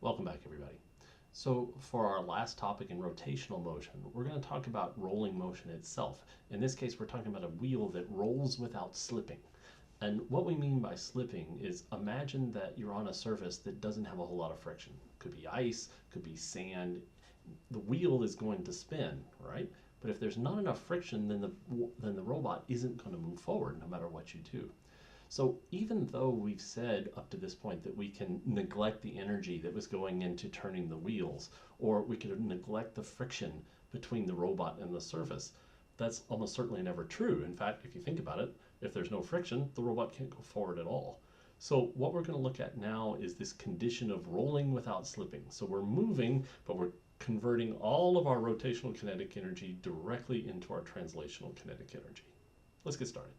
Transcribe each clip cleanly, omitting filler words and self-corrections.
Welcome back, everybody. So for our last topic in rotational motion, we're going to talk about rolling motion itself. In this case, we're talking about a wheel that rolls without slipping. And what we mean by slipping is imagine that you're on a surface that doesn't have a whole lot of friction. Could be ice, could be sand. The wheel is going to spin, right? But if there's not enough friction, then the robot isn't going to move forward no matter what you do. So even though we've said up to this point that we can neglect the energy that was going into turning the wheels, or we could neglect the friction between the robot and the surface, that's almost certainly never true. In fact, if you think about it, if there's no friction, the robot can't go forward at all. So what we're going to look at now is this condition of rolling without slipping. So we're moving, but we're converting all of our rotational kinetic energy directly into our translational kinetic energy. Let's get started.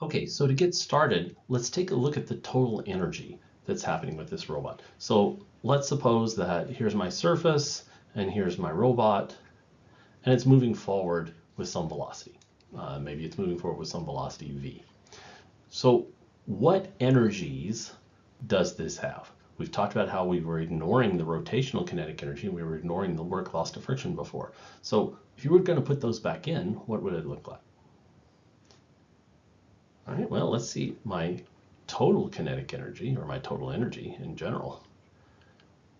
Okay, so to get started, let's take a look at the total energy that's happening with this robot. So let's suppose that here's my surface and here's my robot, and it's moving forward with some velocity. Maybe it's moving forward with some velocity v. So what energies does this have? We've talked about how we were ignoring the rotational kinetic energy, and we were ignoring the work lost to friction before. So if you were going to put those back in, what would it look like? All right, well, let's see. My total kinetic energy, or my total energy in general,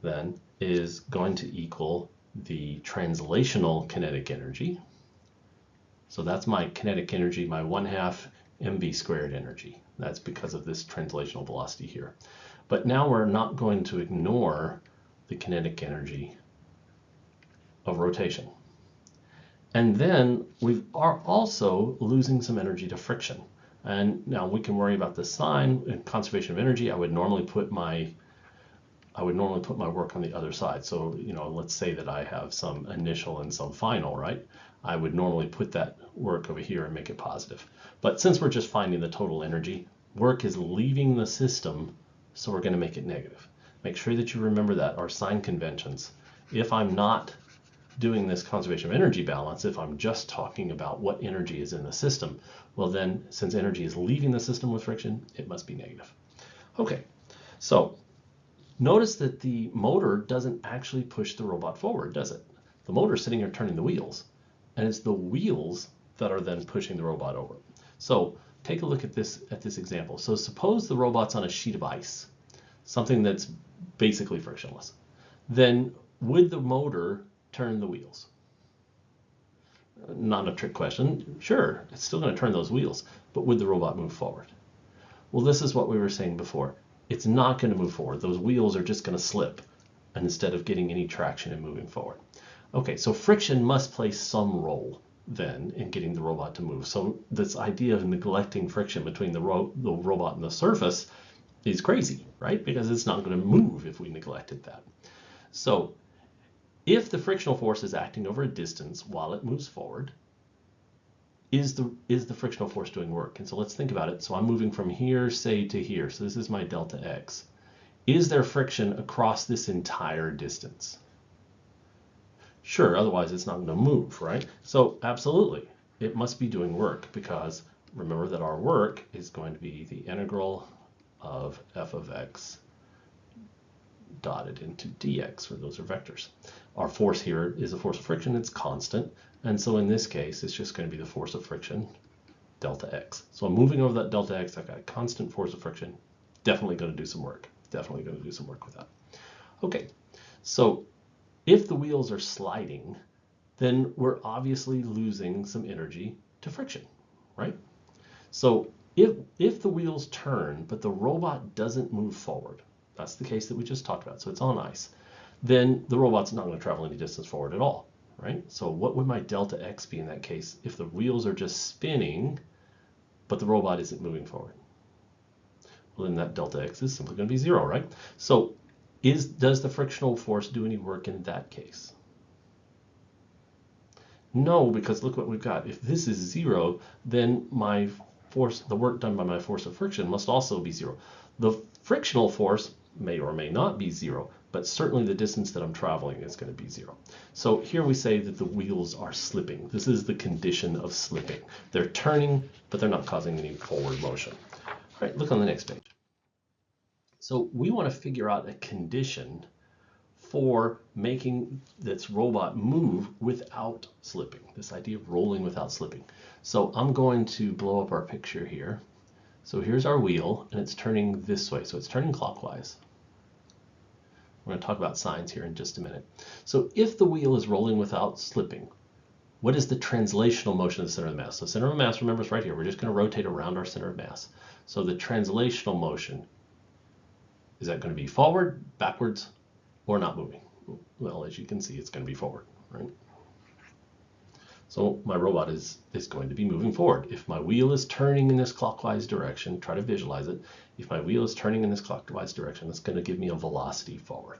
then is going to equal the translational kinetic energy. So that's my kinetic energy, my 1/2 mv squared energy. That's because of this translational velocity here. But now we're not going to ignore the kinetic energy of rotation. And then we are also losing some energy to friction. And now we can worry about the sign and conservation of energy. I would normally put my work on the other side. So, let's say that I have some initial and some final, right? I would normally put that work over here and make it positive. But since we're just finding the total energy, work is leaving the system, so we're going to make it negative. Make sure that you remember that, our sign conventions. If I'm not doing this conservation of energy balance, if I'm just talking about what energy is in the system, well then, since energy is leaving the system with friction, it must be negative. Okay, so notice that the motor doesn't actually push the robot forward, does it? The motor's sitting here turning the wheels, and it's the wheels that are then pushing the robot over. So take a look at this example. So suppose the robot's on a sheet of ice, something that's basically frictionless. Then would the motor turn the wheels? Not a trick question. Sure, it's still going to turn those wheels, but would the robot move forward? Well, this is what we were saying before. It's not going to move forward. Those wheels are just going to slip instead of getting any traction and moving forward. Okay, so friction must play some role then in getting the robot to move. So this idea of neglecting friction between the robot and the surface is crazy, right? Because it's not going to move if we neglected that. So if the frictional force is acting over a distance while it moves forward, is the frictional force doing work? And so let's think about it. So I'm moving from here, say, to here. So this is my delta x. Is there friction across this entire distance? Sure, otherwise it's not going to move, right? So absolutely, it must be doing work, because remember that our work is going to be the integral of f of x dotted into dx, where those are vectors. Our force here is a force of friction, it's constant, and so in this case it's just going to be the force of friction, delta x. So I'm moving over that delta x, I've got a constant force of friction, definitely going to do some work, definitely going to do some work with that. Okay, so if the wheels are sliding, then we're obviously losing some energy to friction, right? So if the wheels turn, but the robot doesn't move forward, that's the case that we just talked about, so it's on ice, then the robot's not going to travel any distance forward at all, right? So what would my delta x be in that case if the wheels are just spinning, but the robot isn't moving forward? Well, then that delta x is simply going to be 0, right? So does the frictional force do any work in that case? No, because look what we've got. If this is 0, then my force, the work done by my force of friction, must also be 0. The frictional force may or may not be 0, but certainly the distance that I'm traveling is going to be 0. So here we say that the wheels are slipping. This is the condition of slipping. They're turning, but they're not causing any forward motion. All right, look on the next page. So we want to figure out a condition for making this robot move without slipping, this idea of rolling without slipping. So I'm going to blow up our picture here. So here's our wheel, and it's turning this way, so it's turning clockwise. We're going to talk about signs here in just a minute. So if the wheel is rolling without slipping, what is the translational motion of the center of the mass? So center of mass, remember, is right here. We're just going to rotate around our center of mass. So the translational motion, is that going to be forward, backwards, or not moving? Well, as you can see, it's going to be forward, right? So my robot is going to be moving forward. If my wheel is turning in this clockwise direction, try to visualize it. If my wheel is turning in this clockwise direction, that's going to give me a velocity forward.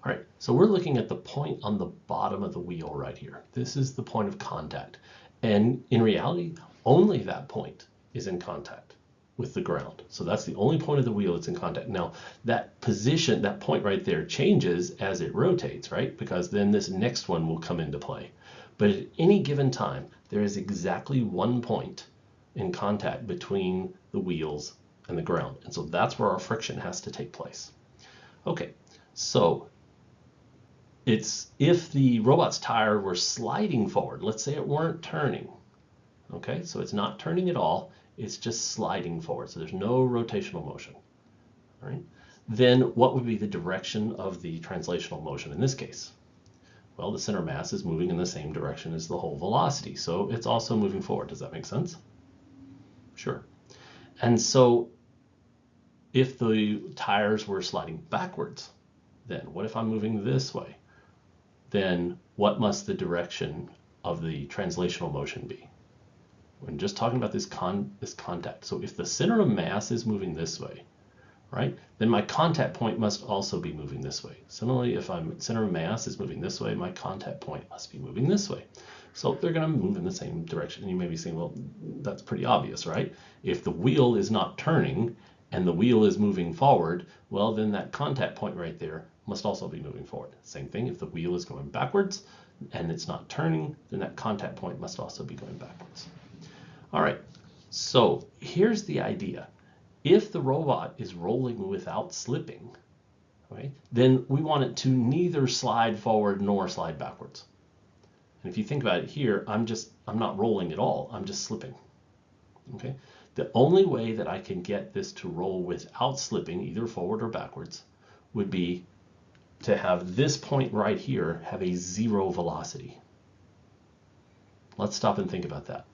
All right, so we're looking at the point on the bottom of the wheel right here. This is the point of contact. And in reality, only that point is in contact with the ground. So that's the only point of the wheel that's in contact. Now, that position, that point right there changes as it rotates, right? Because then this next one will come into play. But at any given time, there is exactly one point in contact between the wheels and the ground. And so that's where our friction has to take place. Okay, so it's if the robot's tire were sliding forward, let's say it weren't turning, okay, so it's not turning at all, it's just sliding forward, so there's no rotational motion, all right, then what would be the direction of the translational motion in this case? Well, the center mass is moving in the same direction as the whole velocity, so it's also moving forward. Does that make sense? Sure. And so if the tires were sliding backwards, then what if I'm moving this way? Then what must the direction of the translational motion be? We're just talking about this contact. So if the center of mass is moving this way, right, then my contact point must also be moving this way. Similarly, if my center of mass is moving this way, my contact point must be moving this way. So they're going to move in the same direction. And you may be saying, well, that's pretty obvious, right? If the wheel is not turning and the wheel is moving forward, well, then that contact point right there must also be moving forward. Same thing, if the wheel is going backwards and it's not turning, then that contact point must also be going backwards. All right, so here's the idea. If the robot is rolling without slipping, okay, then we want it to neither slide forward nor slide backwards. And if you think about it here, I'm not rolling at all, I'm just slipping. Okay, the only way that I can get this to roll without slipping, either forward or backwards, would be to have this point right here have a zero velocity. Let's stop and think about that.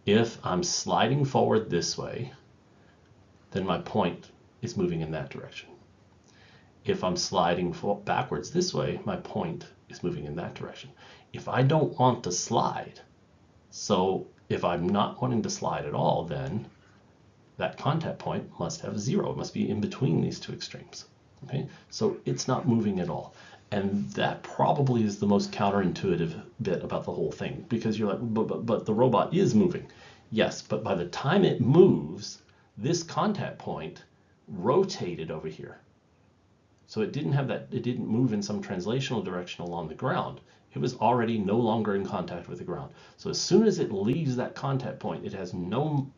If I'm sliding forward this way, then my point is moving in that direction. If I'm sliding backwards this way, my point is moving in that direction. If I don't want to slide, so if I'm not wanting to slide at all, then that contact point must have zero. It must be in between these two extremes. Okay, so it's not moving at all. And that probably is the most counterintuitive bit about the whole thing, because you're like, but the robot is moving. Yes, but by the time it moves, this contact point rotated over here. So it didn't move in some translational direction along the ground. It was already no longer in contact with the ground. So as soon as it leaves that contact point, it has no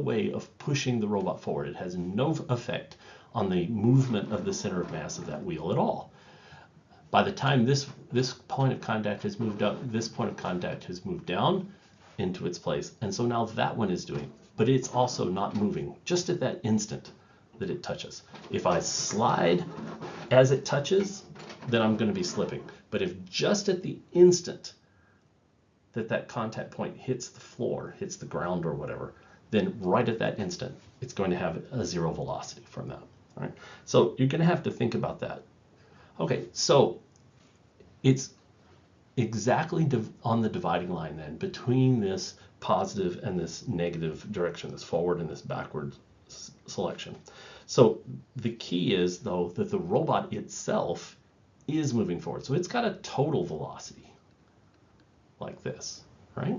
way of pushing the robot forward. It has no effect on the movement of the center of mass of that wheel at all. By the time this point of contact has moved up, this point of contact has moved down into its place. And so now that one is doing, but it's also not moving just at that instant that it touches. If I slide as it touches, then I'm going to be slipping. But if just at the instant that contact point hits the floor, hits the ground or whatever, then right at that instant, it's going to have a zero velocity from that. All right? So you're going to have to think about that. Okay, so it's exactly on the dividing line then between this positive and this negative direction, this forward and this backward selection. So the key is, though, that the robot itself is moving forward. So it's got a total velocity like this, right?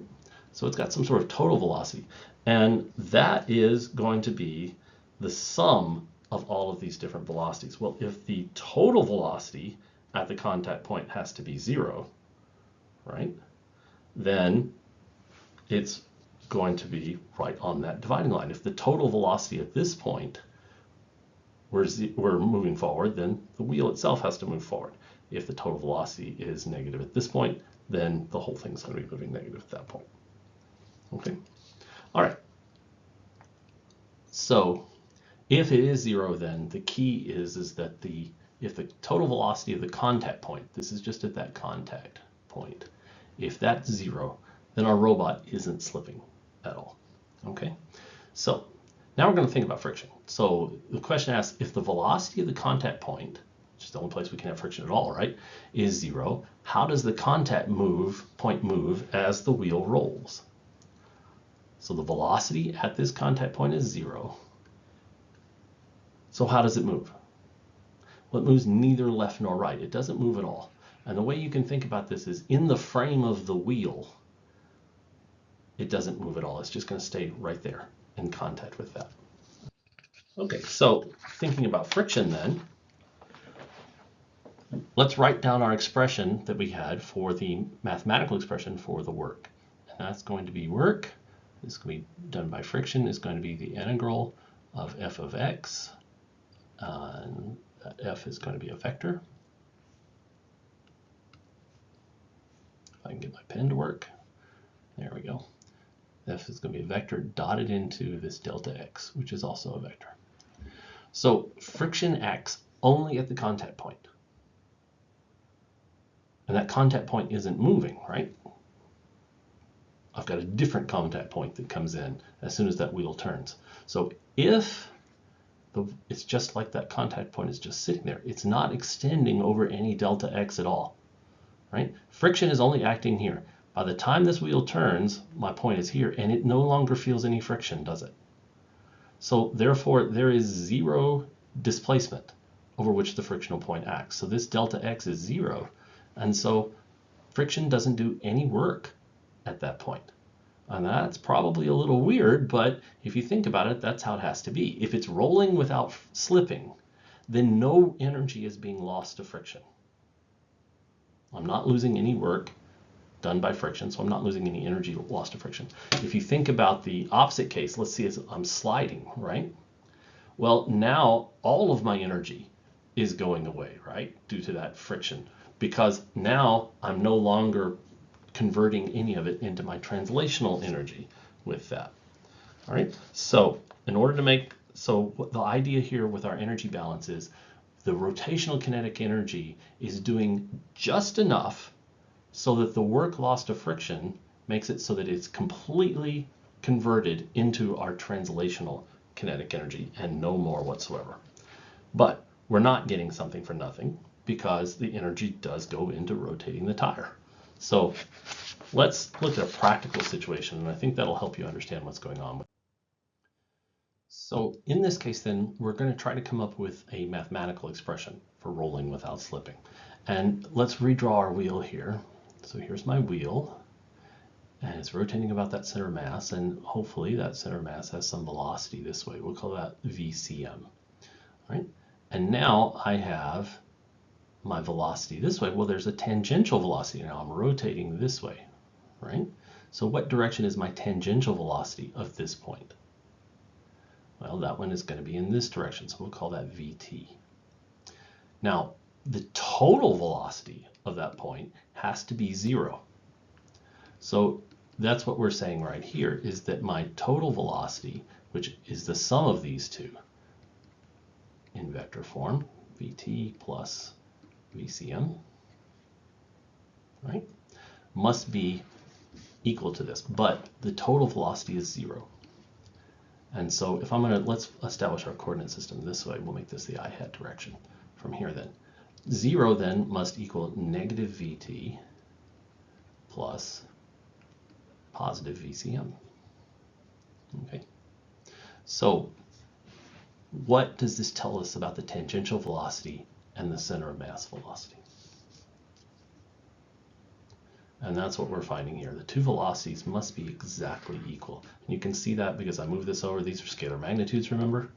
So it's got some sort of total velocity. And that is going to be the sum of all of these different velocities. Well, if the total velocity at the contact point has to be zero, right, then it's going to be right on that dividing line. If the total velocity at this point we're moving forward, then the wheel itself has to move forward. If the total velocity is negative at this point, then the whole thing's going to be moving negative at that point. Okay. All right. So if it is 0, then the key is that if the total velocity of the contact point, this is just at that contact point, if that's 0, then our robot isn't slipping at all. Okay. So now we're going to think about friction. So the question asks, if the velocity of the contact point, which is the only place we can have friction at all, right, is 0, how does the contact point move as the wheel rolls? So the velocity at this contact point is 0. So how does it move? Well, it moves neither left nor right. It doesn't move at all. And the way you can think about this is in the frame of the wheel, it doesn't move at all. It's just going to stay right there in contact with that. Okay, so thinking about friction then, let's write down our expression that we had for the mathematical expression for the work. And that's going to be work. This is going to be done by friction. Is going to be the integral of f of x. And f is going to be a vector. If I can get my pen to work. There we go. F is going to be a vector dotted into this delta x, which is also a vector. So friction acts only at the contact point. And that contact point isn't moving, right? I've got a different contact point that comes in as soon as that wheel turns. So if it's just like that contact point is just sitting there, it's not extending over any delta x at all, right? Friction is only acting here. By the time this wheel turns, my point is here, and it no longer feels any friction, does it? So therefore, there is 0 displacement over which the frictional point acts. So this delta x is 0, and so friction doesn't do any work at that point. And that's probably a little weird, but if you think about it, that's how it has to be. If it's rolling without slipping, then no energy is being lost to friction. I'm not losing any work done by friction, so I'm not losing any energy lost to friction. If you think about the opposite case, let's see, I'm sliding, right? Well, now all of my energy is going away, right, due to that friction, because now I'm no longer converting any of it into my translational energy with that. All right, so in order to make, so what the idea here with our energy balance is the rotational kinetic energy is doing just enough so that the work lost to friction makes it so that it's completely converted into our translational kinetic energy and no more whatsoever. But we're not getting something for nothing because the energy does go into rotating the tire. So let's look at a practical situation, and I think that'll help you understand what's going on. So in this case, then, we're going to try to come up with a mathematical expression for rolling without slipping. And let's redraw our wheel here. So here's my wheel, and it's rotating about that center mass, and hopefully that center mass has some velocity this way. We'll call that VCM. All right? And now I have my velocity this way. Well, there's a tangential velocity. Now I'm rotating this way, right? So what direction is my tangential velocity of this point? Well, that one is going to be in this direction, so we'll call that VT. Now, the total velocity of that point has to be 0. So that's what we're saying right here, is that my total velocity, which is the sum of these two in vector form, VT plus VCM, right, must be equal to this, but the total velocity is 0. And so if I'm going to, let's establish our coordinate system this way. We'll make this the I-hat direction from here then. 0 then must equal negative VT plus positive VCM. Okay. So what does this tell us about the tangential velocity and the center of mass velocity? And that's what we're finding here. The two velocities must be exactly equal. And you can see that because I moved this over. These are scalar magnitudes, remember?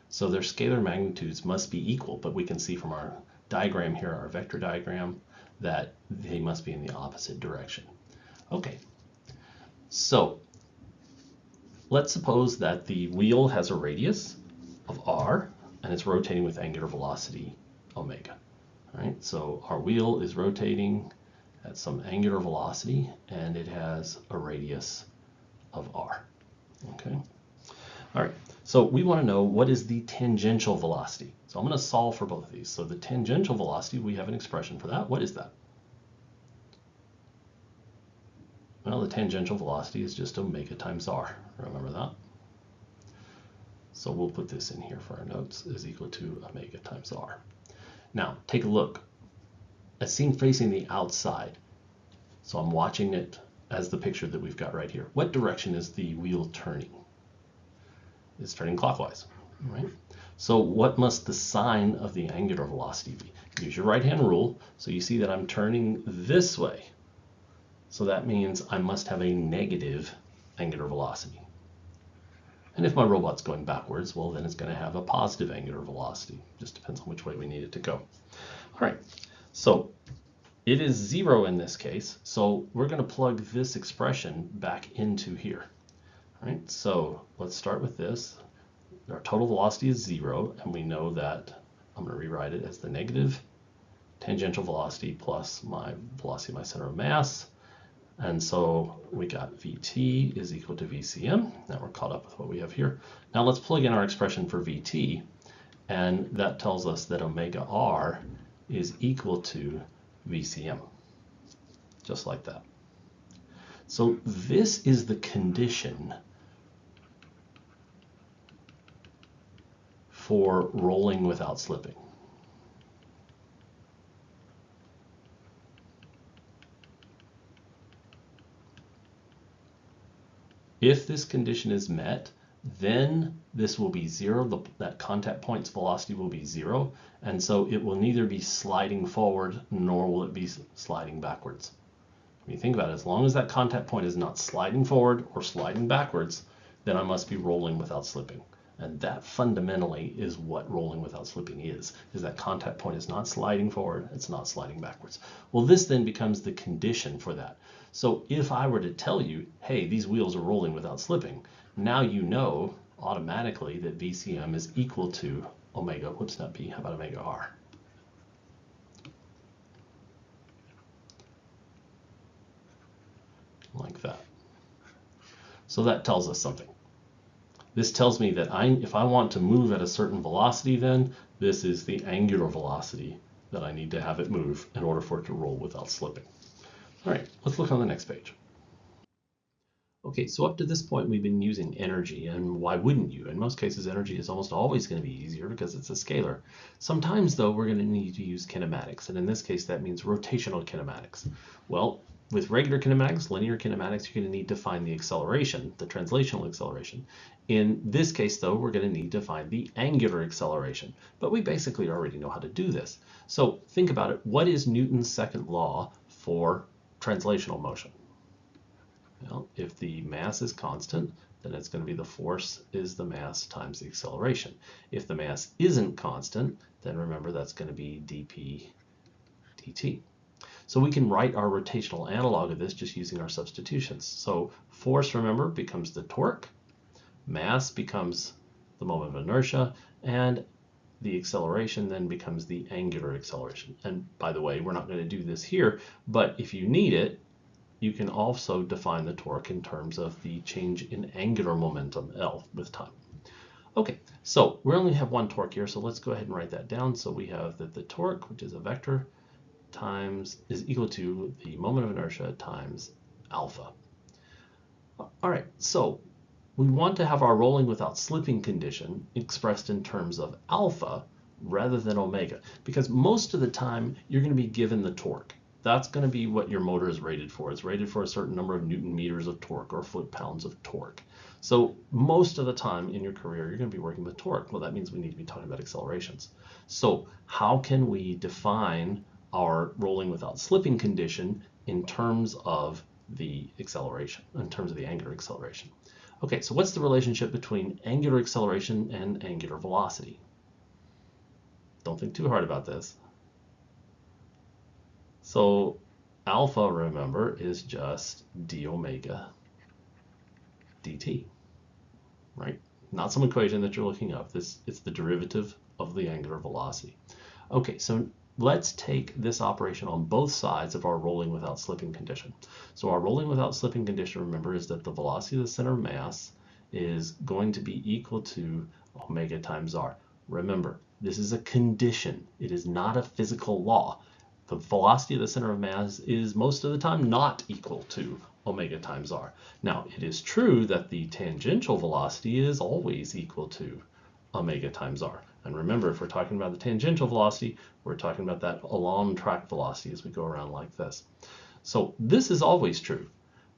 So their scalar magnitudes must be equal, but we can see from our diagram here, our vector diagram, that they must be in the opposite direction. Okay, so let's suppose that the wheel has a radius of r, and it's rotating with angular velocity omega. All right, so our wheel is rotating at some angular velocity, and it has a radius of r. Okay. All right, so we want to know what is the tangential velocity. So I'm going to solve for both of these. So the tangential velocity, we have an expression for that. What is that? Well, the tangential velocity is just omega times r. Remember that? So we'll put this in here for our notes, is equal to omega times r. Now, take a look. As seen facing the outside, so I'm watching it as the picture that we've got right here. What direction is the wheel turning? It's turning clockwise, right? So what must the sign of the angular velocity be? Use your right-hand rule. So you see that I'm turning this way. So that means I must have a negative angular velocity. And if my robot's going backwards, well, then it's going to have a positive angular velocity. Just depends on which way we need it to go. All right, so it is 0 in this case. So we're going to plug this expression back into here. All right, so let's start with this. Our total velocity is 0, and we know that I'm going to rewrite it as the negative tangential velocity plus my velocity of my center of mass. And so we got Vt is equal to Vcm. Now we're caught up with what we have here. Now let's plug in our expression for Vt, and that tells us that omega r is equal to Vcm, just like that. So this is the condition for rolling without slipping. If this condition is met, then this will be 0. That contact point's velocity will be 0, and so it will neither be sliding forward nor will it be sliding backwards. When you think about it, as long as that contact point is not sliding forward or sliding backwards, then I must be rolling without slipping. And that fundamentally is what rolling without slipping is that contact point is not sliding forward, it's not sliding backwards. Well, this then becomes the condition for that. So if I were to tell you, hey, these wheels are rolling without slipping, now you know automatically that Vcm is equal to omega, whoops, not B, how about omega r? Like that. So that tells us something. This tells me that if I want to move at a certain velocity, then this is the angular velocity that I need to have it move in order for it to roll without slipping. All right, let's look on the next page. Okay, so up to this point, we've been using energy, and why wouldn't you? In most cases, energy is almost always going to be easier because it's a scalar. Sometimes, though, we're going to need to use kinematics, and in this case, that means rotational kinematics. Well, with regular kinematics, linear kinematics, you're going to need to find the acceleration, the translational acceleration. In this case, though, we're going to need to find the angular acceleration, but we basically already know how to do this. So think about it. What is Newton's second law for translational motion? Well, if the mass is constant, then it's going to be the force is the mass times the acceleration. If the mass isn't constant, then remember that's going to be dp dt. So we can write our rotational analog of this just using our substitutions. So force, remember, becomes the torque, mass becomes the moment of inertia, and the acceleration then becomes the angular acceleration. And by the way, we're not going to do this here, but if you need it, you can also define the torque in terms of the change in angular momentum, L, with time. Okay, so we only have one torque here, so let's go ahead and write that down. So we have that the torque, which is a vector, is equal to the moment of inertia times alpha. All right, so we want to have our rolling without slipping condition expressed in terms of alpha rather than omega, because most of the time you're going to be given the torque. That's going to be what your motor is rated for. It's rated for a certain number of Newton meters of torque or foot-pounds of torque. So most of the time in your career, you're going to be working with torque. Well, that means we need to be talking about accelerations. So how can we define our rolling without slipping condition in terms of the acceleration, in terms of the angular acceleration? Okay, so what's the relationship between angular acceleration and angular velocity? Don't think too hard about this. So alpha, remember, is just d omega dt, right? not some equation that you're looking up. It's the derivative of the angular velocity. Okay, so let's take this operation on both sides of our rolling without slipping condition. So our rolling without slipping condition, remember, is that the velocity of the center of mass is going to be equal to omega times r. Remember, this is a condition. It is not a physical law. The velocity of the center of mass is most of the time not equal to omega times r. Now, it is true that the tangential velocity is always equal to omega times r. And remember, if we're talking about the tangential velocity, we're talking about that along track velocity as we go around like this. So this is always true,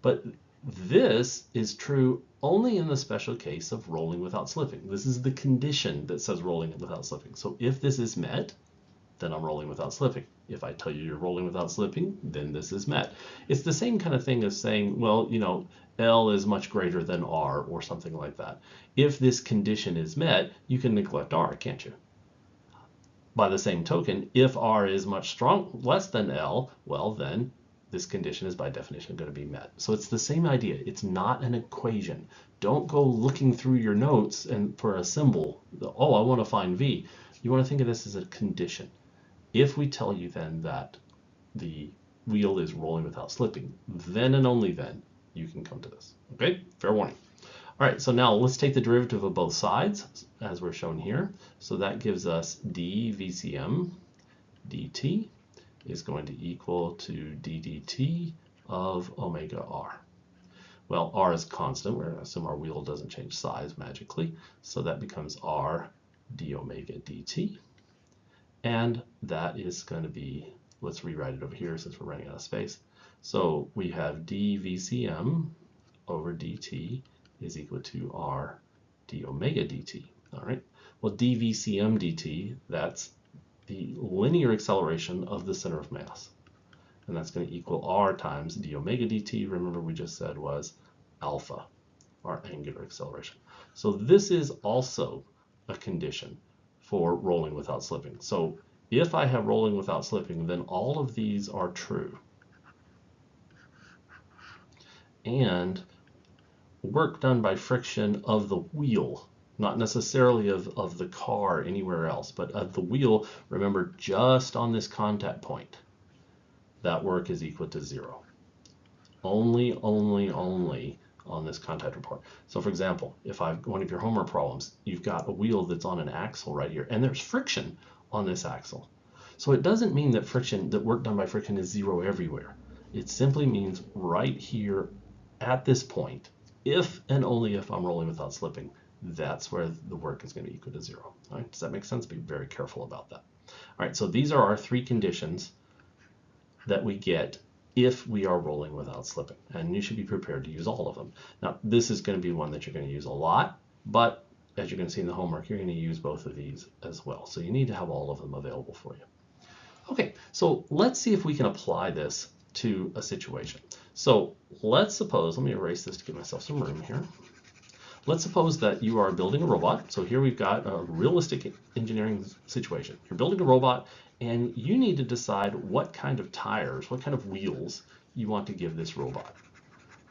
but this is true only in the special case of rolling without slipping. This is the condition that says rolling without slipping. So if this is met, then I'm rolling without slipping. If I tell you you're rolling without slipping, then this is met. It's the same kind of thing as saying, well, you know, L is much greater than R or something like that. If this condition is met, you can neglect R, can't you? By the same token, if R is much less than L, well then this condition is by definition going to be met. So it's the same idea. It's not an equation. Don't go looking through your notes and for a symbol. Oh, I want to find V. You want to think of this as a condition. If we tell you then that the wheel is rolling without slipping, then and only then you can come to this. Okay, fair warning. All right, so now let's take the derivative of both sides as we're shown here. So that gives us d VCM dt is going to equal to d dt of omega r. Well, r is constant. We're going to assume our wheel doesn't change size magically. So that becomes r d omega dt. And that is going to be, let's rewrite it over here since we're running out of space. So we have d VCM over dt is equal to r d omega dt. All right. Well, d VCM dt, that's the linear acceleration of the center of mass. And that's going to equal r times d omega dt. Remember, we just said was alpha, our angular acceleration. So this is also a condition for rolling without slipping. So if I have rolling without slipping, then all of these are true. And work done by friction of the wheel, not necessarily of the car anywhere else, but of the wheel, remember, just on this contact point, that work is equal to 0. Only on this contact report. So for example, if I've one of your homework problems, you've got a wheel that's on an axle right here, and there's friction on this axle. So it doesn't mean that work done by friction is 0 everywhere. It simply means right here at this point, if and only if I'm rolling without slipping, that's where the work is going to be equal to 0. All right, does that make sense? Be very careful about that. All right, so these are our 3 conditions that we get if we are rolling without slipping, and you should be prepared to use all of them. Now, this is going to be one that you're going to use a lot, but as you're going to see in the homework, you're going to use both of these as well. So you need to have all of them available for you. Okay, so let's see if we can apply this to a situation. So let's suppose, let me erase this to give myself some room here. Let's suppose that you are building a robot. So here we've got a realistic engineering situation. You're building a robot and you need to decide what kind of tires, what kind of wheels you want to give this robot,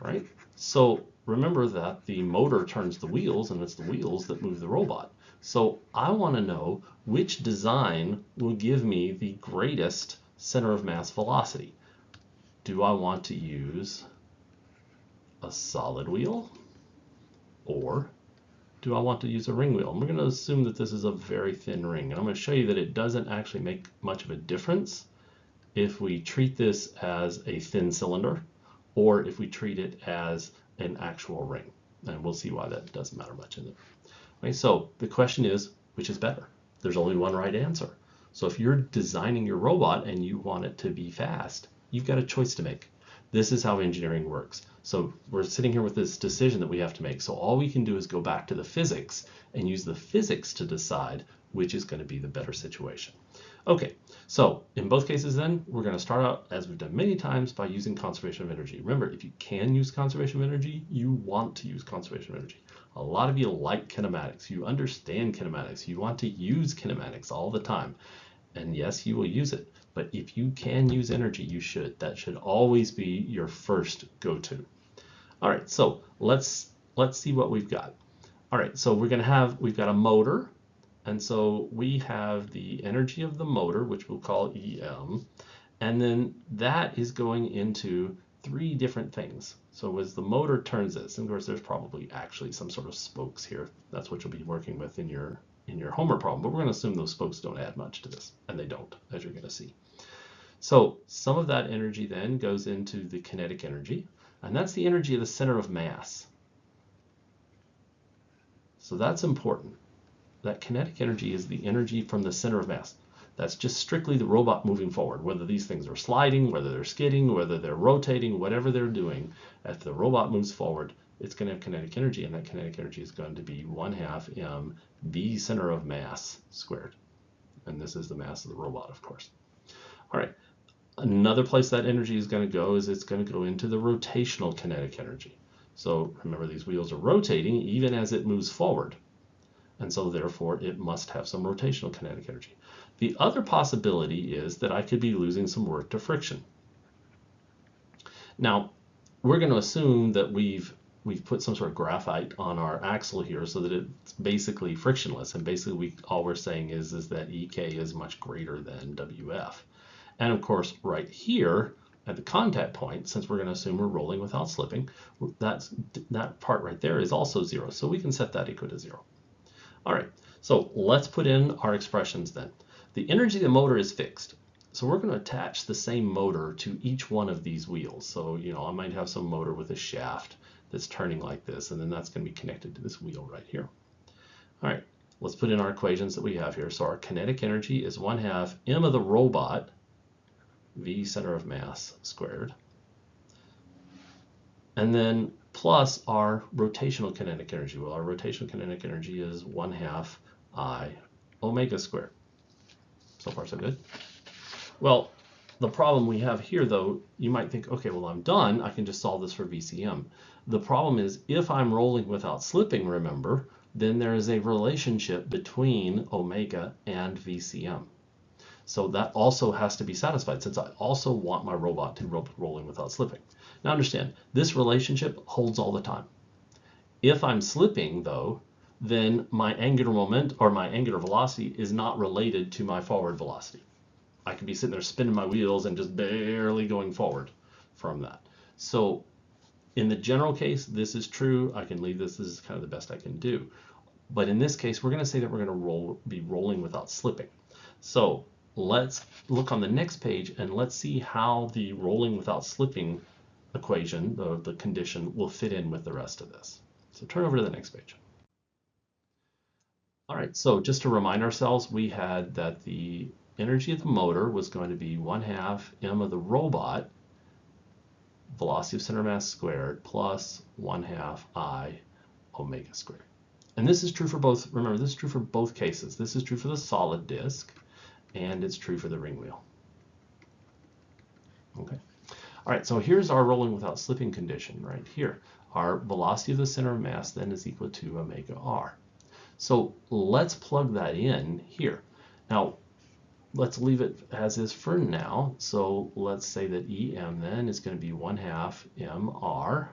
right? So remember that the motor turns the wheels and it's the wheels that move the robot. So I want to know which design will give me the greatest center of mass velocity. Do I want to use a solid wheel, or do I want to use a ring wheel? And we're going to assume that this is a very thin ring. And I'm going to show you that it doesn't actually make much of a difference if we treat this as a thin cylinder or if we treat it as an actual ring. And we'll see why that doesn't matter much in it. Okay, so the question is, which is better? There's only one right answer. So if you're designing your robot and you want it to be fast, you've got a choice to make. This is how engineering works. So we're sitting here with this decision that we have to make. So all we can do is go back to the physics and use the physics to decide which is going to be the better situation. Okay, so in both cases then, we're going to start out, as we've done many times, by using conservation of energy. Remember, if you can use conservation of energy, you want to use conservation of energy. A lot of you like kinematics. You understand kinematics. You want to use kinematics all the time. And yes, you will use it. But if you can use energy, you should. That should always be your first go-to. All right, so let's see what we've got. All right, so we've got a motor, and so we have the energy of the motor, which we'll call EM, and then that is going into three different things. So as the motor turns this, and of course there's probably actually some sort of spokes here. That's what you'll be working with in your homework problem, but we're going to assume those spokes don't add much to this, and they don't, as you're going to see. So some of that energy then goes into the kinetic energy, and that's the energy of the center of mass. So that's important. That kinetic energy is the energy from the center of mass. That's just strictly the robot moving forward, whether these things are sliding, whether they're skidding, whether they're rotating, whatever they're doing. If the robot moves forward, it's going to have kinetic energy, and that kinetic energy is going to be 1/2 mv center of mass squared. And this is the mass of the robot, of course. All right. Another place that energy is going to go is it's going to go into the rotational kinetic energy. So remember, these wheels are rotating even as it moves forward. And so therefore it must have some rotational kinetic energy. The other possibility is that I could be losing some work to friction. Now, we're going to assume that we've put some sort of graphite on our axle here so that it's basically frictionless. And basically all we're saying is that EK is much greater than WF. And of course, right here at the contact point, since we're going to assume we're rolling without slipping, that part right there is also 0. So we can set that equal to 0. All right, so let's put in our expressions then. The energy of the motor is fixed. So we're going to attach the same motor to each one of these wheels. So, I might have some motor with a shaft that's turning like this, and then that's going to be connected to this wheel right here. All right, let's put in our equations that we have here. So our kinetic energy is 1/2 m of the robot, v center of mass squared, and then plus our rotational kinetic energy. Well, our rotational kinetic energy is 1/2 I omega squared. So far, so good. Well, the problem we have here, though, you might think, okay, well, I'm done. I can just solve this for VCM. The problem is, if I'm rolling without slipping, remember, then there is a relationship between omega and VCM. So that also has to be satisfied, since I also want my robot to be rolling without slipping. Now understand, this relationship holds all the time. If I'm slipping, though, then my angular moment or my angular velocity is not related to my forward velocity. I could be sitting there spinning my wheels and just barely going forward from that. So in the general case, this is true. I can leave this. This is kind of the best I can do. But in this case, we're going to say that we're going to be rolling without slipping. So let's look on the next page and let's see how the rolling without slipping equation, the condition, will fit in with the rest of this. So turn over to the next page. All right, so just to remind ourselves, we had that the energy of the motor was going to be 1/2 m of the robot, velocity of center mass squared, plus 1/2 I omega squared. And this is true for both, remember, this is true for both cases. This is true for the solid disk, and it's true for the ring wheel. Okay. All right, so here's our rolling without slipping condition right here. Our velocity of the center of mass then is equal to omega r. So let's plug that in here. Now, let's leave it as is for now. So let's say that EM then is going to be 1/2 mr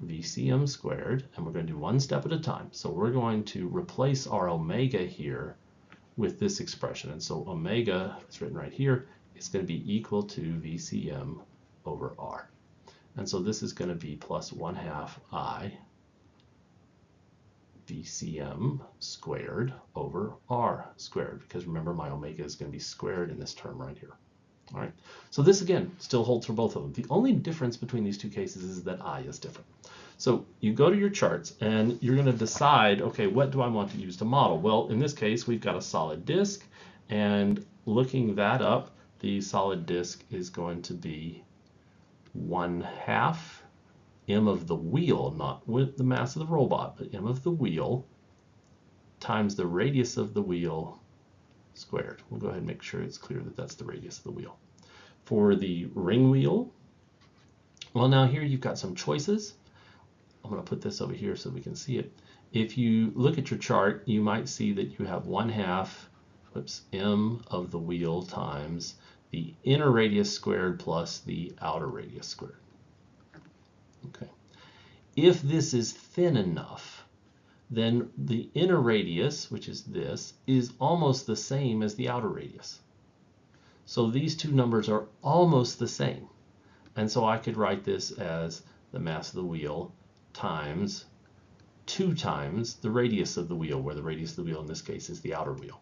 VCM squared, and we're going to do one step at a time. So we're going to replace our omega here with this expression. And so omega, it's written right here, is going to be equal to VCM over r. And so this is going to be plus 1/2 I VCM squared over r squared, because remember, my omega is going to be squared in this term right here. All right, so this again still holds for both of them. The only difference between these two cases is that I is different. So you go to your charts and you're going to decide, okay, what do I want to use to model? Well, in this case, we've got a solid disk, and looking that up, the solid disk is going to be 1/2 m of the wheel, not with the mass of the robot, but m of the wheel times the radius of the wheel squared. We'll go ahead and make sure it's clear that that's the radius of the wheel. For the ring wheel, well, now here you've got some choices. I'm going to put this over here so we can see it. If you look at your chart, you might see that you have 1/2 m of the wheel times the inner radius squared plus the outer radius squared. Okay. If this is thin enough, then the inner radius, which is this, is almost the same as the outer radius. So these two numbers are almost the same. And so I could write this as the mass of the wheel times 2 times the radius of the wheel, where the radius of the wheel in this case is the outer wheel.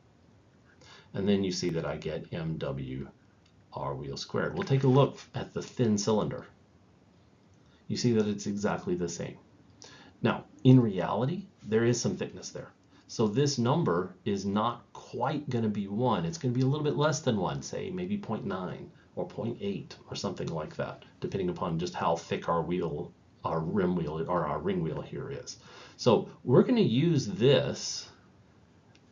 And then you see that I get mw r wheel squared. We'll take a look at the thin cylinder. You see that it's exactly the same. Now, in reality, there is some thickness there. So this number is not quite going to be 1. It's going to be a little bit less than 1, say maybe 0.9 or 0.8 or something like that, depending upon just how thick our wheel, our rim wheel, or our ring wheel here is. So we're going to use this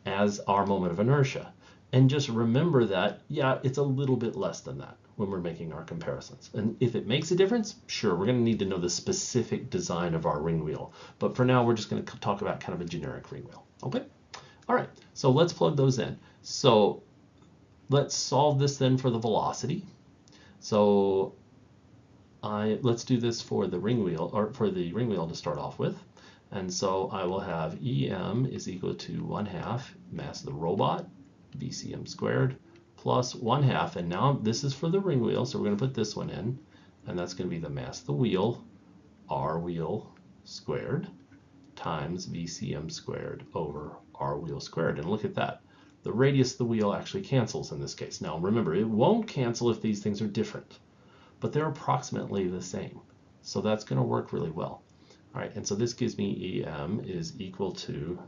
as our moment of inertia. And just remember that, yeah, it's a little bit less than that when we're making our comparisons. And if it makes a difference, sure, we're going to need to know the specific design of our ring wheel. But for now, we're just going to talk about kind of a generic ring wheel. Okay? All right, so let's plug those in. So let's solve this then for the velocity. So let's do this for the ring wheel, or for the ring wheel to start off with. And so I will have EM is equal to 1/2 mass of the robot, VCM squared, plus 1/2, and now this is for the ring wheel, so we're going to put this one in, and that's going to be the mass of the wheel, r wheel squared, times VCM squared over r wheel squared. And look at that. The radius of the wheel actually cancels in this case. Now remember, it won't cancel if these things are different, but they're approximately the same. So that's going to work really well. All right, and so this gives me EM is equal to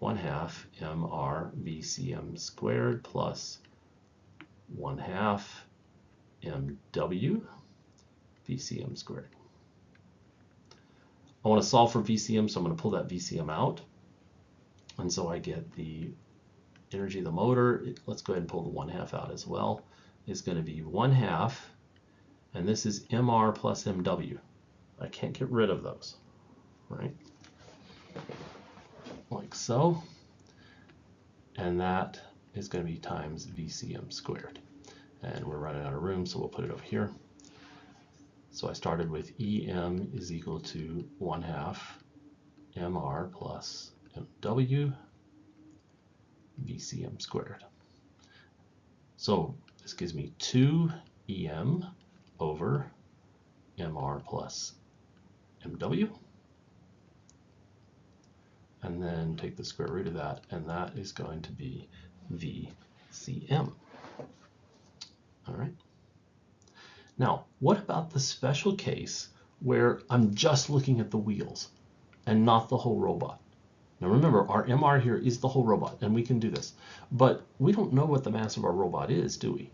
1/2 mr VCM squared plus 1/2 mw VCM squared. I want to solve for VCM, so I'm going to pull that VCM out. And so I get the energy of the motor. Let's go ahead and pull the 1/2 out as well. It's going to be 1/2, and this is mr plus mw. I can't get rid of those, right? Like so. And that is going to be times VCM squared. And we're running out of room, so we'll put it over here. So I started with EM is equal to 1/2 mr plus mw VCM squared. So this gives me 2 EM over mr plus mw. And then take the square root of that, and that is going to be VCM. All right. Now, what about the special case where I'm just looking at the wheels and not the whole robot? Now remember, our MR here is the whole robot, and we can do this. But we don't know what the mass of our robot is, do we?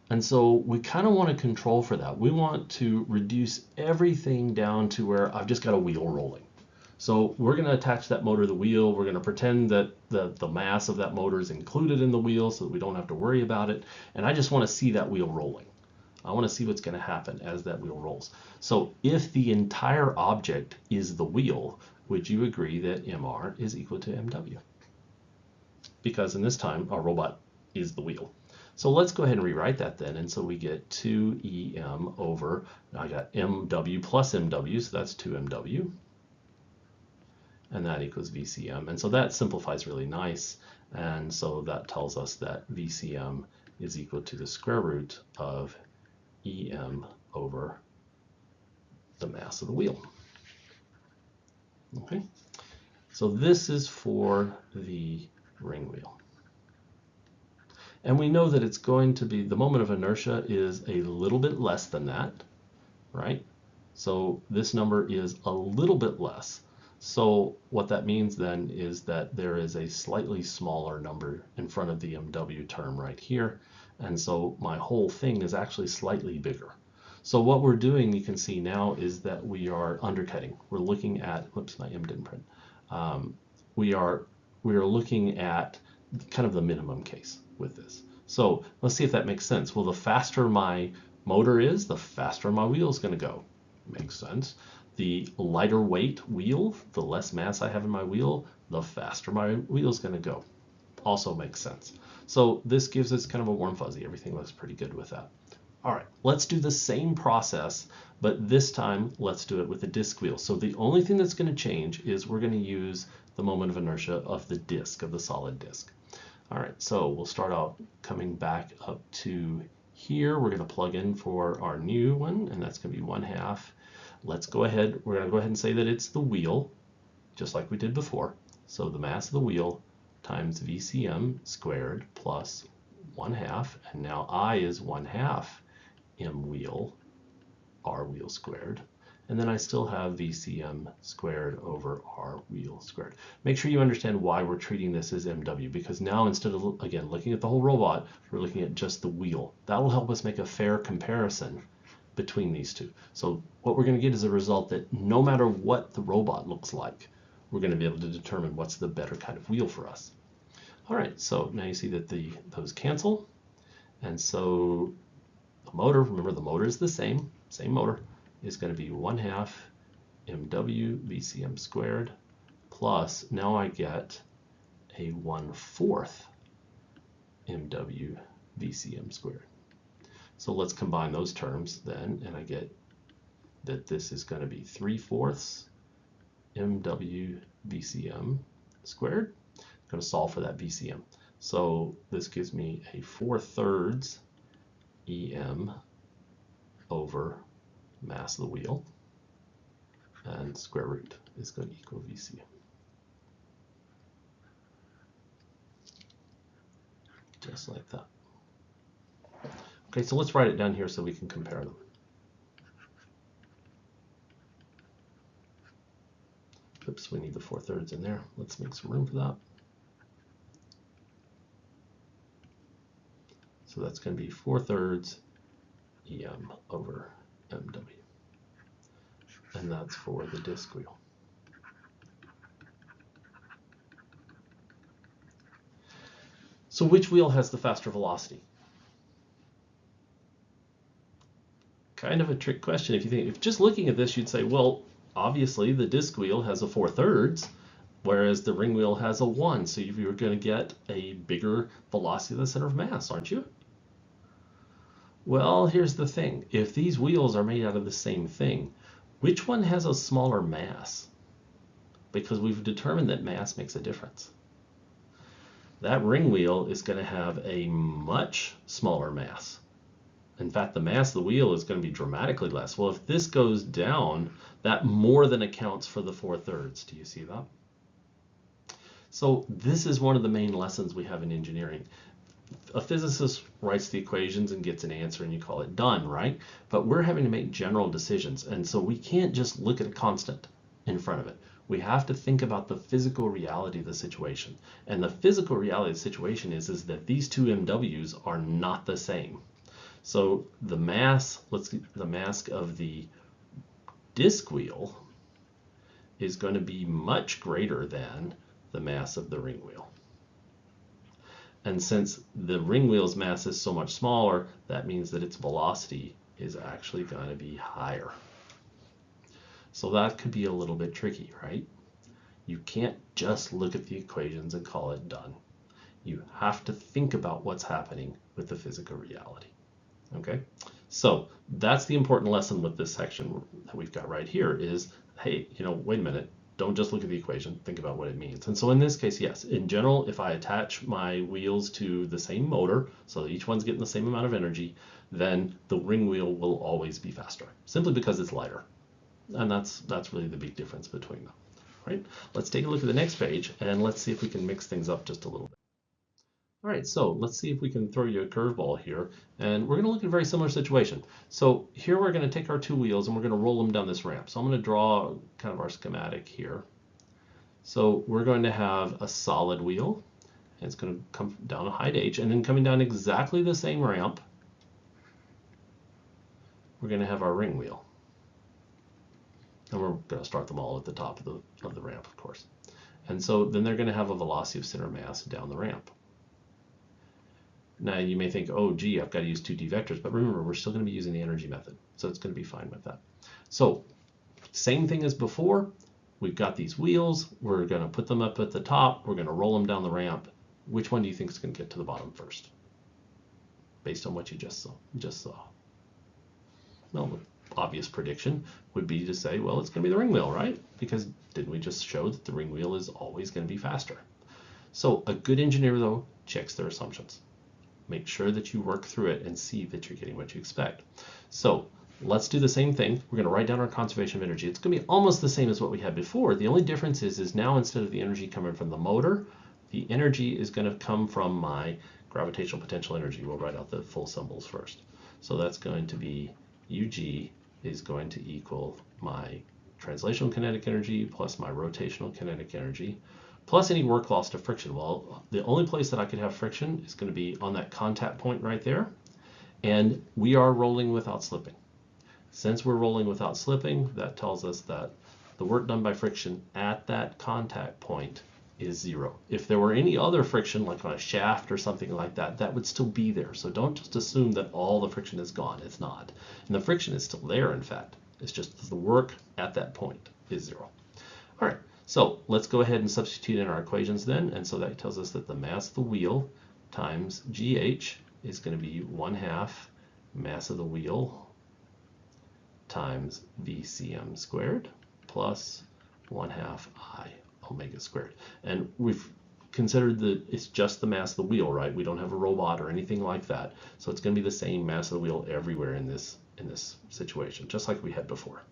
And so we kind of want to control for that. We want to reduce everything down to where I've just got a wheel rolling. So we're going to attach that motor to the wheel. We're going to pretend that the mass of that motor is included in the wheel so that we don't have to worry about it. And I just want to see that wheel rolling. I want to see what's going to happen as that wheel rolls. So if the entire object is the wheel, would you agree that MR is equal to MW? Because in this time, our robot is the wheel. So let's go ahead and rewrite that then. And so we get 2EM over, I got MW plus MW, so that's 2MW. And that equals VCM. And so that simplifies really nice. And so that tells us that VCM is equal to the square root of EM over the mass of the wheel. Okay, so this is for the ring wheel. And we know that it's going to be, the moment of inertia is a little bit less than that, right? So this number is a little bit less. So what that means then is that there is a slightly smaller number in front of the MW term right here. And so my whole thing is actually slightly bigger. So what we're doing, you can see now, is that we are undercutting. We're looking at, whoops, my M didn't print. We are looking at kind of the minimum case with this. So let's see if that makes sense. Well, the faster my motor is, the faster my wheel is going to go. Makes sense. The lighter weight wheel, the less mass I have in my wheel, the faster my wheel is going to go. Also makes sense. So this gives us kind of a warm fuzzy. Everything looks pretty good with that. All right, let's do the same process, but this time let's do it with a disc wheel. So the only thing that's going to change is we're going to use the moment of inertia of the disc, of the solid disc. All right, so we'll start out coming back up to here. We're going to plug in for our new one, and that's going to be 1/2. Let's go ahead, we're going to go ahead and say that it's the wheel, just like we did before. So the mass of the wheel times VCM squared plus 1/2, and now I is 1/2 m wheel, r wheel squared, and then I still have VCM squared over r wheel squared. Make sure you understand why we're treating this as MW, because now instead of, again, looking at the whole robot, we're looking at just the wheel. That will help us make a fair comparison between these two. So what we're going to get is a result that no matter what the robot looks like, we're going to be able to determine what's the better kind of wheel for us. All right, so now you see that those cancel, and so the motor, remember the motor is the same motor, is going to be 1/2 MW VCM squared plus, now I get a 1/4 MW VCM squared. So let's combine those terms then, and I get that this is going to be 3/4 MW VCM squared. I'm going to solve for that VCM. So this gives me a 4/3 EM over mass of the wheel, and square root is going to equal VCM. Just like that. Okay, so let's write it down here so we can compare them. Oops, we need the 4/3 in there. Let's make some room for that. So that's going to be 4/3 EM over MW. And that's for the disc wheel. So which wheel has the faster velocity? Kind of a trick question. If just looking at this, you'd say, well, obviously the disc wheel has a 4/3, whereas the ring wheel has a 1. So you're going to get a bigger velocity of the center of mass, aren't you? Well, here's the thing. If these wheels are made out of the same thing, which one has a smaller mass? Because we've determined that mass makes a difference. That ring wheel is going to have a much smaller mass. In fact, the mass of the wheel is going to be dramatically less. Well, if this goes down, that more than accounts for the 4/3. Do you see that? So this is one of the main lessons we have in engineering. A physicist writes the equations and gets an answer and you call it done, right? But we're having to make general decisions, and so we can't just look at a constant in front of it. We have to think about the physical reality of the situation. And the physical reality of the situation is that these two MWs are not the same. So the mass, the mass of the disc wheel is going to be much greater than the mass of the ring wheel. And since the ring wheel's mass is so much smaller, that means that its velocity is actually going to be higher. So that could be a little bit tricky, right? You can't just look at the equations and call it done. You have to think about what's happening with the physical reality. Okay, so that's the important lesson with this section that we've got right here is, hey, wait a minute, don't just look at the equation, think about what it means. And so in this case, yes, in general, if I attach my wheels to the same motor, so each one's getting the same amount of energy, then the ring wheel will always be faster, simply because it's lighter. And that's really the big difference between them, right? Let's take a look at the next page, and let's see if we can mix things up just a little bit. All right, so let's see if we can throw you a curveball here, and we're going to look at a very similar situation. So here we're going to take our two wheels and we're going to roll them down this ramp. So I'm going to draw kind of our schematic here. So we're going to have a solid wheel, and it's going to come down a height h, and then coming down exactly the same ramp, we're going to have our ring wheel. And we're going to start them all at the top of the ramp, of course. And so then they're going to have a velocity of center mass down the ramp. Now you may think, oh gee, I've got to use 2D vectors, but remember, we're still going to be using the energy method, so it's going to be fine with that. So same thing as before, we've got these wheels, we're going to put them up at the top, we're going to roll them down the ramp. Which one do you think is going to get to the bottom first, based on what you just saw? Well, the obvious prediction would be to say, well, it's going to be the ring wheel, right? Because didn't we just show that the ring wheel is always going to be faster? So a good engineer, though, checks their assumptions. Make sure that you work through it and see that you're getting what you expect. So let's do the same thing. We're going to write down our conservation of energy. It's going to be almost the same as what we had before. The only difference is now instead of the energy coming from the motor, the energy is going to come from my gravitational potential energy. We'll write out the full symbols first. So that's going to be UG is going to equal my translational kinetic energy plus my rotational kinetic energy plus any work lost to friction. Well, the only place that I could have friction is going to be on that contact point right there. And we are rolling without slipping. Since we're rolling without slipping, that tells us that the work done by friction at that contact point is 0. If there were any other friction, like on a shaft or something like that, that would still be there. So don't just assume that all the friction is gone. It's not. And the friction is still there, in fact. It's just the work at that point is 0. All right, so let's go ahead and substitute in our equations then. And so that tells us that the mass of the wheel times GH is going to be 1/2 mass of the wheel times VCM squared plus 1/2 I omega squared. And we've considered that it's just the mass of the wheel, right? We don't have a robot or anything like that. So it's going to be the same mass of the wheel everywhere in this situation, just like we had before.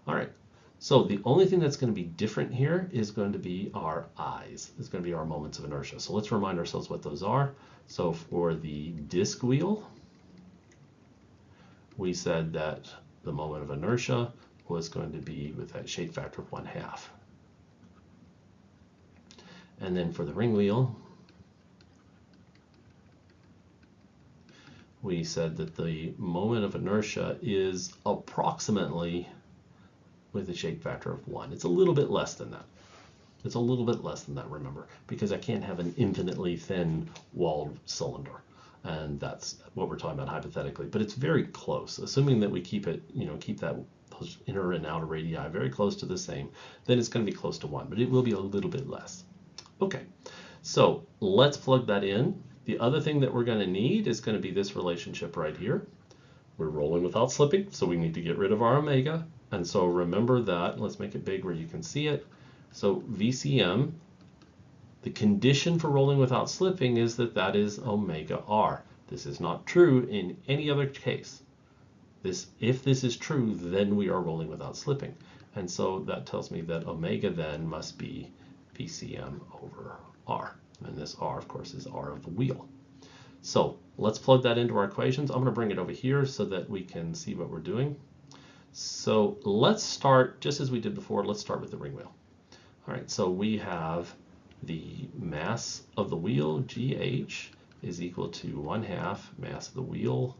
All right. So the only thing that's going to be different here is going to be our I's. It's going to be our moments of inertia. So let's remind ourselves what those are. So for the disc wheel, we said that the moment of inertia was going to be with that shape factor of 1/2. And then for the ring wheel, we said that the moment of inertia is approximately with a shape factor of 1. It's a little bit less than that. It's a little bit less than that, remember, because I can't have an infinitely thin walled cylinder. And that's what we're talking about hypothetically. But it's very close, assuming that we keep it, keep those inner and outer radii very close to the same, then it's going to be close to 1, but it will be a little bit less. Okay, so let's plug that in. The other thing that we're going to need is going to be this relationship right here. We're rolling without slipping, so we need to get rid of our omega. And so remember that, let's make it big where you can see it. So VCM, the condition for rolling without slipping is that that is omega R. This is not true in any other case. If this is true, then we are rolling without slipping. And so that tells me that omega then must be VCM over R. And this R, of course, is R of the wheel. So let's plug that into our equations. I'm going to bring it over here so that we can see what we're doing. So let's start, just as we did before, let's start with the ring wheel. All right, so we have the mass of the wheel, GH, is equal to 1/2 mass of the wheel,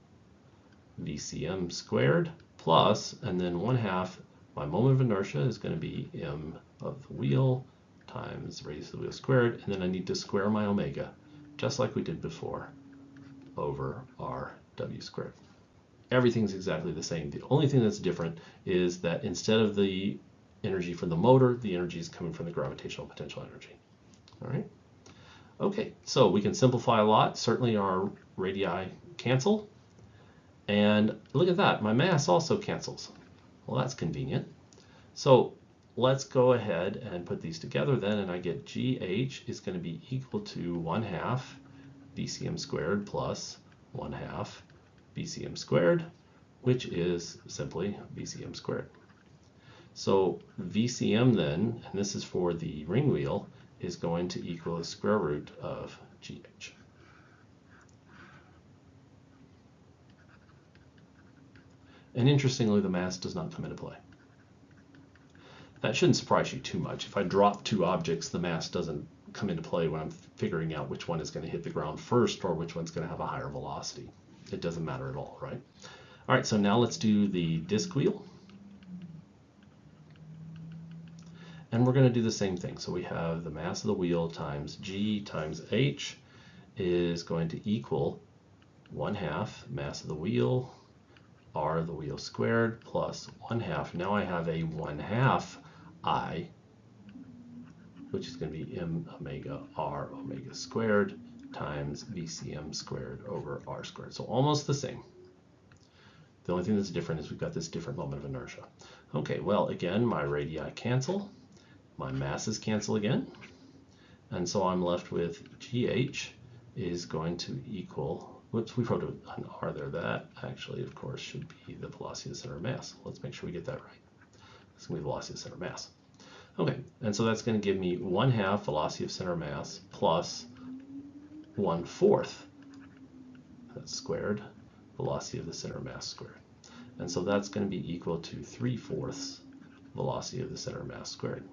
VCM squared, plus, and then 1/2, my moment of inertia is going to be M of the wheel times radius of the wheel squared, and then I need to square my omega, just like we did before, over RW squared. Everything's exactly the same. The only thing that's different is that instead of the energy from the motor, the energy is coming from the gravitational potential energy. All right. Okay, so we can simplify a lot. Certainly our radii cancel. And look at that, my mass also cancels. Well, that's convenient. So let's go ahead and put these together then, and I get GH is going to be equal to 1/2 VCM squared plus 1/2 VCM squared, which is simply VCM squared. So VCM then, and this is for the ring wheel, is going to equal the square root of GH. And interestingly, the mass does not come into play. That shouldn't surprise you too much. If I drop two objects, the mass doesn't come into play when I'm figuring out which one is going to hit the ground first or which one's going to have a higher velocity. It doesn't matter at all, right? All right, so now let's do the disc wheel. And we're going to do the same thing. So we have the mass of the wheel times G times H is going to equal 1/2 mass of the wheel, R of the wheel squared, plus 1/2. Now I have a 1/2 I, which is going to be M omega R omega squared times VCM squared over R squared. So almost the same. The only thing that's different is we've got this different moment of inertia. Okay, well, again, my radii cancel, my masses cancel again, and so I'm left with GH is going to equal, whoops, we wrote an R there. That actually, of course, should be the velocity of the center of mass. Let's make sure we get that right. It's going to be velocity of the center of mass. Okay, and so that's going to give me 1/2 velocity of center of mass plus 1/4, that's squared, velocity of the center of mass squared. And so that's going to be equal to 3/4 velocity of the center of mass squared.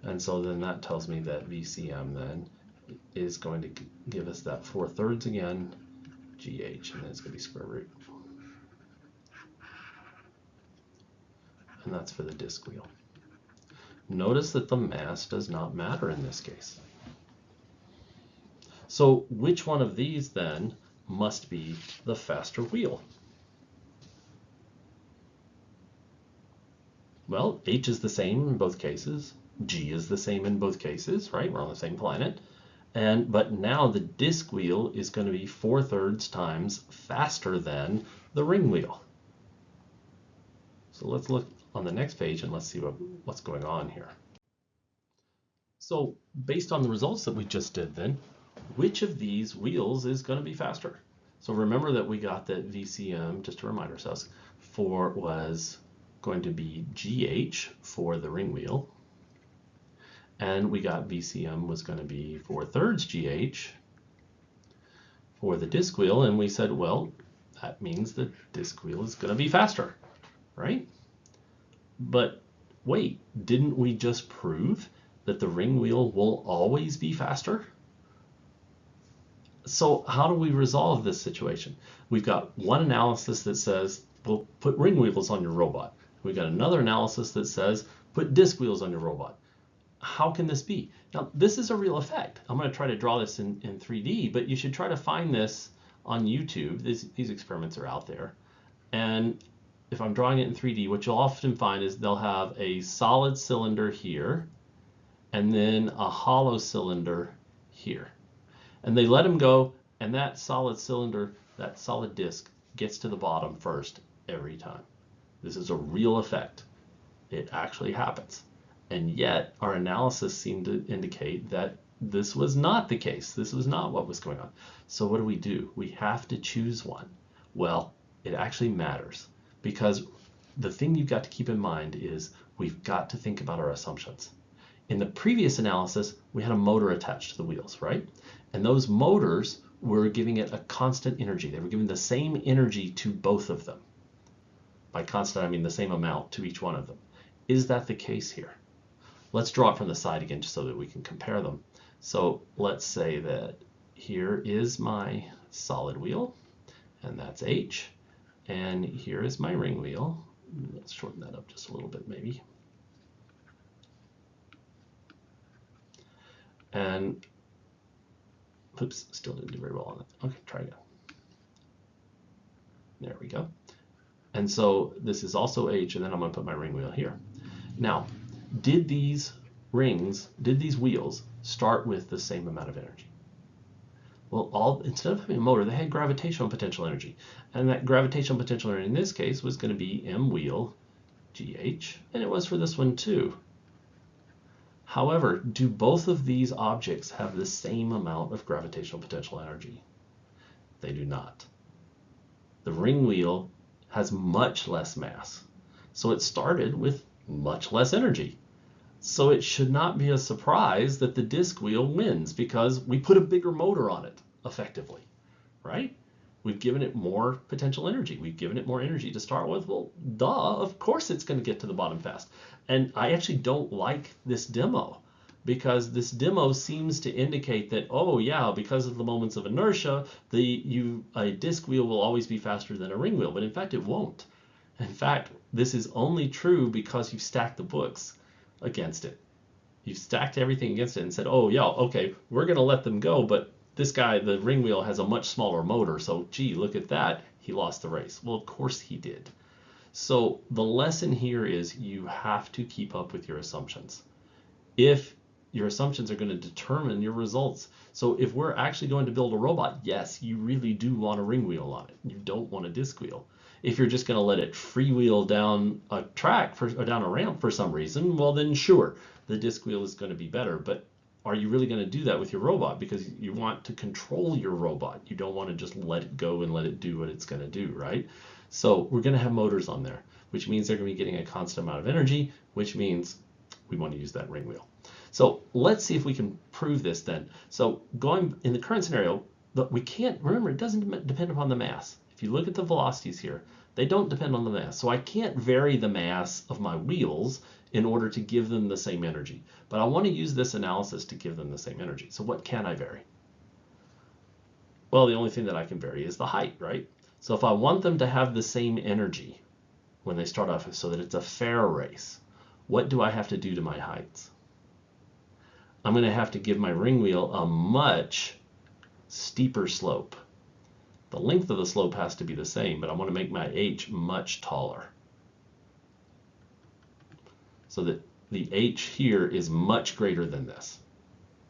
And so then that tells me that VCM then is going to give us that 4/3 again, GH, and then it's going to be square root. And that's for the disk wheel. Notice that the mass does not matter in this case. So which one of these then must be the faster wheel? Well, H is the same in both cases. G is the same in both cases, right? We're on the same planet. But now the disk wheel is going to be 4/3 times faster than the ring wheel. So let's look on the next page and let's see what's going on here. So based on the results that we just did then, which of these wheels is going to be faster? So remember that we got that VCM, just to remind ourselves, was going to be GH for the ring wheel. And we got VCM was going to be 4/3 GH for the disk wheel. And we said, well, that means the disk wheel is going to be faster, right? But wait, didn't we just prove that the ring wheel will always be faster? So how do we resolve this situation? We've got one analysis that says, well, put ring wheels on your robot. We've got another analysis that says, put disk wheels on your robot. How can this be? Now, this is a real effect. I'm going to try to draw this in 3D, but you should try to find this on YouTube. These experiments are out there. And if I'm drawing it in 3D, what you'll often find is they'll have a solid cylinder here, and then a hollow cylinder here. And they let them go, and that solid cylinder, that solid disc, gets to the bottom first every time. This is a real effect. It actually happens. And yet, our analysis seemed to indicate that this was not the case. This was not what was going on. So what do? We have to choose one. Well, it actually matters, because the thing you've got to keep in mind is we've got to think about our assumptions. In the previous analysis, we had a motor attached to the wheels, right? And those motors were giving it a constant energy. They were giving the same energy to both of them. By constant, I mean the same amount to each one of them. Is that the case here? Let's draw it from the side again just so that we can compare them. So let's say that here is my solid wheel, and that's H. And here is my ring wheel. Let's shorten that up just a little bit maybe. And oops, still didn't do very well on it. Okay, try again. There we go. And so this is also H, and then I'm going to put my ring wheel here. Now, did these wheels start with the same amount of energy? Well, instead of having a motor, they had gravitational potential energy. And that gravitational potential energy in this case was going to be m wheel GH, and it was for this one too. However, do both of these objects have the same amount of gravitational potential energy? They do not. The ring wheel has much less mass, so it started with much less energy. So it should not be a surprise that the disk wheel wins, because we put a bigger motor on it, effectively, right? We've given it more potential energy. We've given it more energy to start with. Well, duh, of course it's going to get to the bottom fast. And I actually don't like this demo, because this demo seems to indicate that, oh yeah, because of the moments of inertia, a disk wheel will always be faster than a ring wheel, but in fact it won't. In fact, this is only true because you've stacked the books against it. You've stacked everything against it and said, oh yeah, okay, we're going to let them go, but this guy, the ring wheel, has a much smaller motor, so gee, look at that, he lost the race. Well, of course he did. So the lesson here is you have to keep up with your assumptions. If Your assumptions are going to determine your results. So if we're actually going to build a robot, yes, you really do want a ring wheel on it. You don't want a disc wheel. If you're just going to let it freewheel down a track or down a ramp for some reason, well then sure, the disc wheel is going to be better. But are you really going to do that with your robot? Because you want to control your robot. You don't want to just let it go and let it do what it's going to do, right? So we're going to have motors on there, which means they're going to be getting a constant amount of energy, which means we want to use that ring wheel. So let's see if we can prove this then. So going in the current scenario, we can't, remember, it doesn't depend upon the mass. If you look at the velocities here, they don't depend on the mass. So I can't vary the mass of my wheels in order to give them the same energy. But I want to use this analysis to give them the same energy. So what can I vary? Well, the only thing that I can vary is the height, right? So if I want them to have the same energy when they start off so that it's a fair race, what do I have to do to my heights? I'm going to have to give my ring wheel a much steeper slope. The length of the slope has to be the same, but I want to make my h much taller. So that the h here is much greater than this,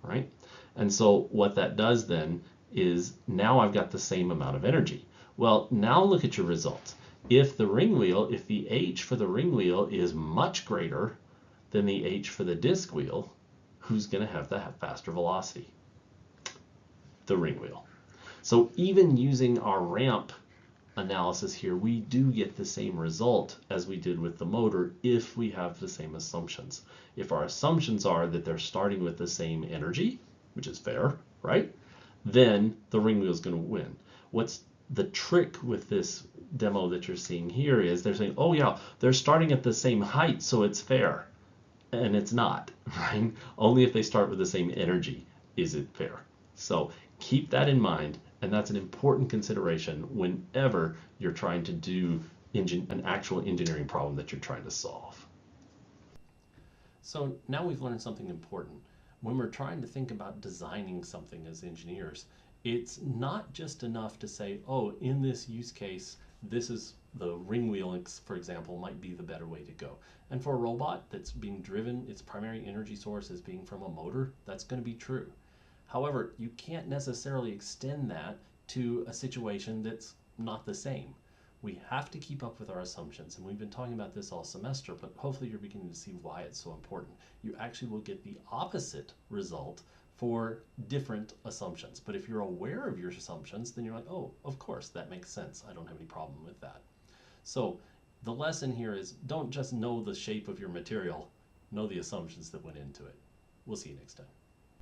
right? And so what that does then is now I've got the same amount of energy. Well, now look at your results. If the h for the ring wheel is much greater than the h for the disc wheel, who's going to have the faster velocity? The ring wheel. So even using our ramp analysis here, we do get the same result as we did with the motor if we have the same assumptions. If our assumptions are that they're starting with the same energy, which is fair, right? Then the ring wheel is going to win. What's the trick with this demo that you're seeing here is they're saying, oh yeah, they're starting at the same height, so it's fair. And it's not, right? Only if they start with the same energy is it fair. So keep that in mind, and that's an important consideration whenever you're trying to do an actual engineering problem that you're trying to solve. So now we've learned something important. When we're trying to think about designing something as engineers, it's not just enough to say, oh, in this use case, this is the ring wheel, for example, might be the better way to go. And for a robot that's being driven, its primary energy source is being from a motor, that's going to be true. However, you can't necessarily extend that to a situation that's not the same. We have to keep up with our assumptions, and we've been talking about this all semester, but hopefully you're beginning to see why it's so important. You actually will get the opposite result for different assumptions. But if you're aware of your assumptions, then you're like, oh, of course, that makes sense. I don't have any problem with that. So the lesson here is don't just know the shape of your material, know the assumptions that went into it. We'll see you next time.